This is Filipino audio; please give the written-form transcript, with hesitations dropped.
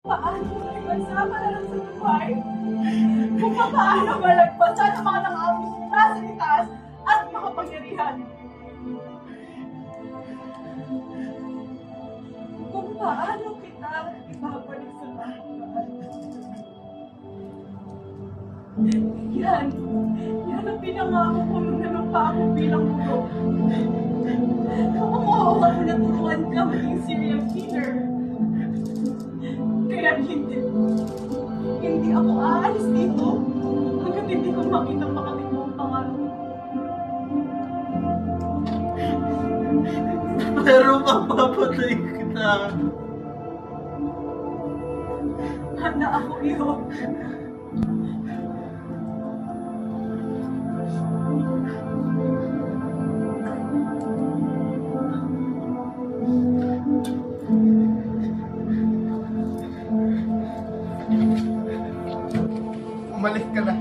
Paano magsama na lang sa buhay? Kung paano malagpasan ang mga nang-aabos nasa itaas at makapangyarihan? Kung paano kita ibabalik sa nakaraan? Yan ang pinangako ko nung nanumpa ako bilang guro. Kumuha ko na turuan ka maging serial killer. Kaya hindi ako aalis dito hanggat hindi ko makita makatingin ang pangalan mo. Pero mapapatay kita. Handa ako iyo. Umalis ka na.